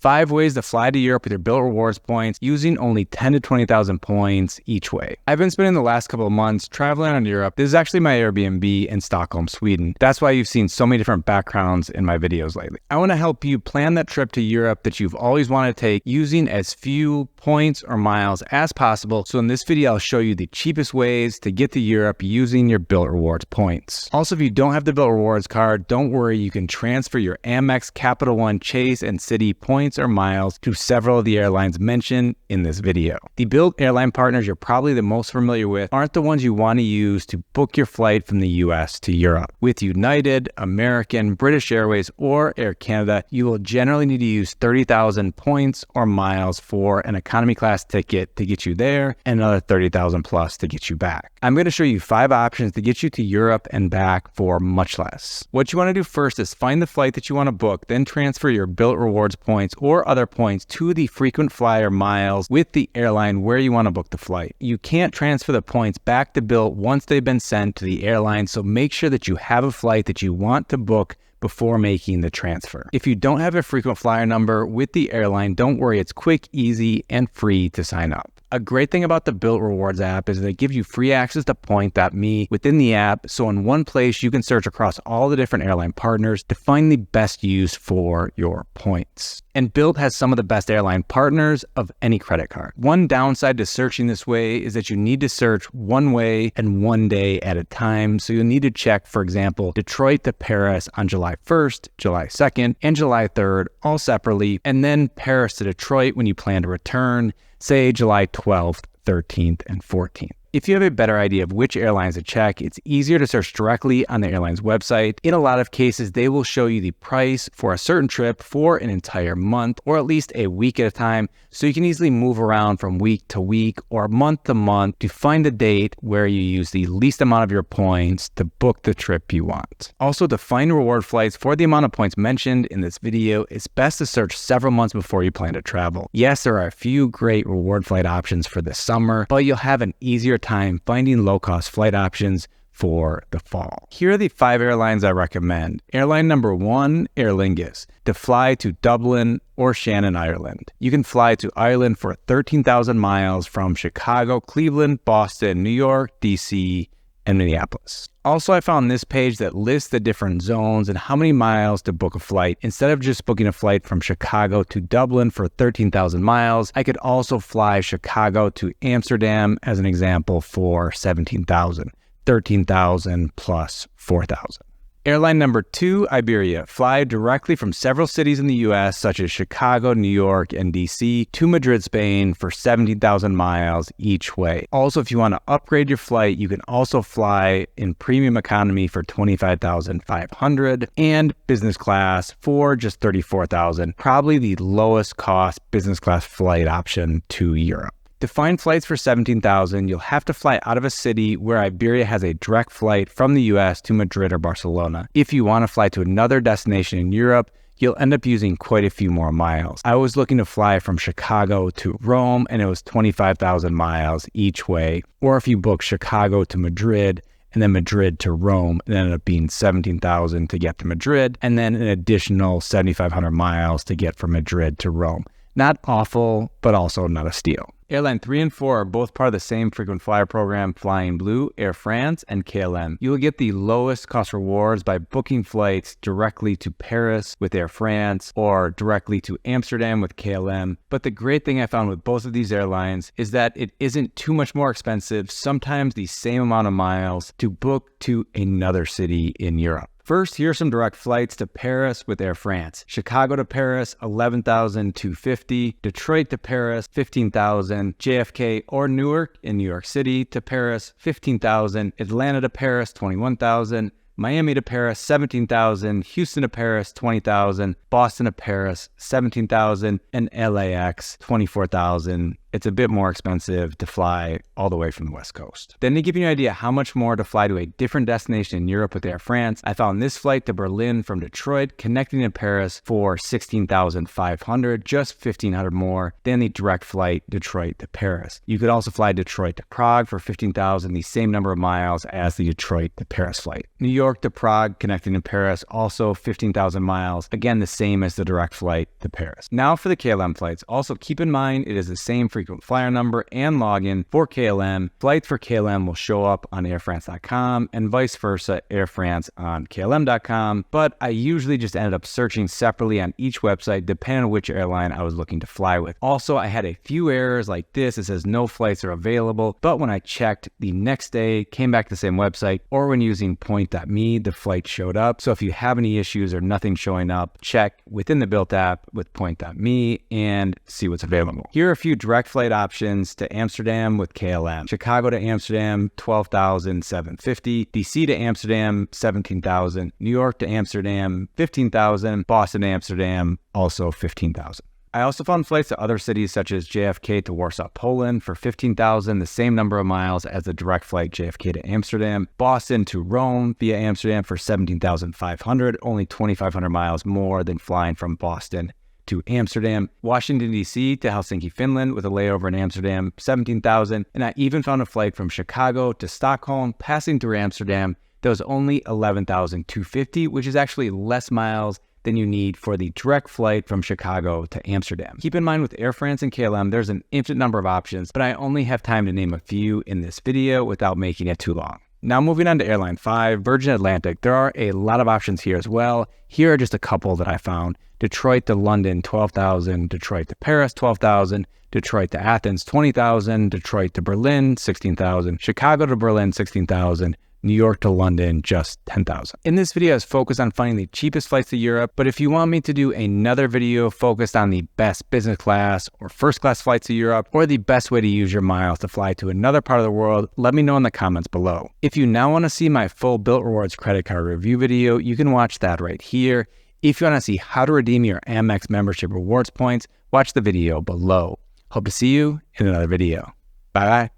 5 ways to fly to Europe with your Bilt Rewards points using only 10 to 20,000 points each way. I've been spending the last couple of months traveling around Europe. This is actually my Airbnb in Stockholm, Sweden. That's why you've seen so many different backgrounds in my videos lately. I want to help you plan that trip to Europe that you've always wanted to take using as few points or miles as possible. So in this video, I'll show you the cheapest ways to get to Europe using your Bilt Rewards points. Also, if you don't have the Bilt Rewards card, don't worry, you can transfer your Amex, Capital One, Chase, and Citi points or miles to several of the airlines mentioned in this video. The Bilt airline partners you're probably the most familiar with aren't the ones you want to use to book your flight from the US to Europe. With United, American, British Airways, or Air Canada, you will generally need to use 30,000 points or miles for an economy class ticket to get you there and another 30,000 plus to get you back. I'm going to show you 5 options to get you to Europe and back for much less. What you want to do first is find the flight that you want to book, then transfer your Bilt Rewards points or other points to the frequent flyer miles with the airline where you want to book the flight. You can't transfer the points back to Bilt once they've been sent to the airline, so make sure that you have a flight that you want to book before making the transfer. If you don't have a frequent flyer number with the airline, don't worry, it's quick, easy, and free to sign up. A great thing about the Bilt Rewards app is that it gives you free access to Point.me within the app, so in one place you can search across all the different airline partners to find the best use for your points. And Bilt has some of the best airline partners of any credit card. One downside to searching this way is that you need to search one way and one day at a time, so you'll need to check, for example, Detroit to Paris on July 1st, July 2nd, and July 3rd, all separately, and then Paris to Detroit when you plan to return, say July 12th, 13th, and 14th. If you have a better idea of which airlines to check, it's easier to search directly on the airline's website. In a lot of cases, they will show you the price for a certain trip for an entire month or at least a week at a time, so you can easily move around from week to week or month to month to find a date where you use the least amount of your points to book the trip you want. Also, to find reward flights for the amount of points mentioned in this video, it's best to search several months before you plan to travel. Yes, there are a few great reward flight options for this summer, but you'll have an easier time finding low-cost flight options for the fall. Here are the 5 airlines I recommend. Airline number 1, Aer Lingus, to fly to Dublin or Shannon, Ireland. You can fly to Ireland for 13,000 miles from Chicago, Cleveland, Boston, New York, DC, and Minneapolis. Also, I found this page that lists the different zones and how many miles to book a flight. Instead of just booking a flight from Chicago to Dublin for 13,000 miles, I could also fly Chicago to Amsterdam as an example for 17,000, 13,000 plus 4,000. Airline number 2, Iberia. Fly directly from several cities in the US, such as Chicago, New York, and DC, to Madrid, Spain for 17,000 miles each way. Also, if you want to upgrade your flight, you can also fly in premium economy for 25,500 and business class for just 34,000. Probably the lowest cost business class flight option to Europe. To find flights for 17,000, you'll have to fly out of a city where Iberia has a direct flight from the US to Madrid or Barcelona. If you want to fly to another destination in Europe, you'll end up using quite a few more miles. I was looking to fly from Chicago to Rome, and it was 25,000 miles each way. Or if you book Chicago to Madrid, and then Madrid to Rome, it ended up being 17,000 to get to Madrid, and then an additional 7,500 miles to get from Madrid to Rome. Not awful, but also not a steal. Airline 3 and 4 are both part of the same frequent flyer program, Flying Blue, Air France, and KLM. You will get the lowest cost rewards by booking flights directly to Paris with Air France or directly to Amsterdam with KLM. But the great thing I found with both of these airlines is that it isn't too much more expensive, sometimes the same amount of miles, to book to another city in Europe. First, here are some direct flights to Paris with Air France. Chicago to Paris, 11,250. Detroit to Paris, 15,000. JFK or Newark in New York City to Paris, 15,000. Atlanta to Paris, 21,000. Miami to Paris, 17,000. Houston to Paris, 20,000. Boston to Paris, 17,000. And LAX, 24,000 it's a bit more expensive to fly all the way from the West Coast. Then to give you an idea how much more to fly to a different destination in Europe with Air France, I found this flight to Berlin from Detroit connecting to Paris for $16,500, just $1,500 more than the direct flight Detroit to Paris. You could also fly Detroit to Prague for $15,000, the same number of miles as the Detroit to Paris flight. New York to Prague connecting to Paris, also 15,000 miles, again the same as the direct flight to Paris. Now for the KLM flights, also keep in mind it is the same frequent flyer number and login for KLM. Flights for KLM will show up on airfrance.com and vice versa, Air France on KLM.com, but I usually just ended up searching separately on each website depending on which airline I was looking to fly with. Also, I had a few errors like this. It says no flights are available, but when I checked the next day, came back to the same website, or when using point.me, the flight showed up. So if you have any issues or nothing showing up, check within the Bilt app with point.me and see what's available. Here are a few direct flight options to Amsterdam with KLM. Chicago to Amsterdam, $12,750. DC to Amsterdam, $17,000. New York to Amsterdam, $15,000. Boston to Amsterdam, also $15,000. I also found flights to other cities such as JFK to Warsaw, Poland for $15,000, the same number of miles as the direct flight JFK to Amsterdam. Boston to Rome via Amsterdam for $17,500, only 2,500 miles more than flying from Boston to Amsterdam. Washington, D.C. to Helsinki, Finland with a layover in Amsterdam, $17,000. And I even found a flight from Chicago to Stockholm passing through Amsterdam that was only $11,250, which is actually less miles than you need for the direct flight from Chicago to Amsterdam. Keep in mind with Air France and KLM, there's an infinite number of options, but I only have time to name a few in this video without making it too long. Now moving on to Airline 5, Virgin Atlantic. There are a lot of options here as well. Here are just a couple that I found. Detroit to London, $12,000. Detroit to Paris, $12,000. Detroit to Athens, $20,000. Detroit to Berlin, $16,000. Chicago to Berlin, $16,000. New York to London, just $10,000. In this video, I was focused on finding the cheapest flights to Europe, but if you want me to do another video focused on the best business class or first class flights to Europe, or the best way to use your miles to fly to another part of the world, let me know in the comments below. If you now want to see my full Bilt Rewards credit card review video, you can watch that right here. If you want to see how to redeem your Amex membership rewards points, watch the video below. Hope to see you in another video. Bye-bye.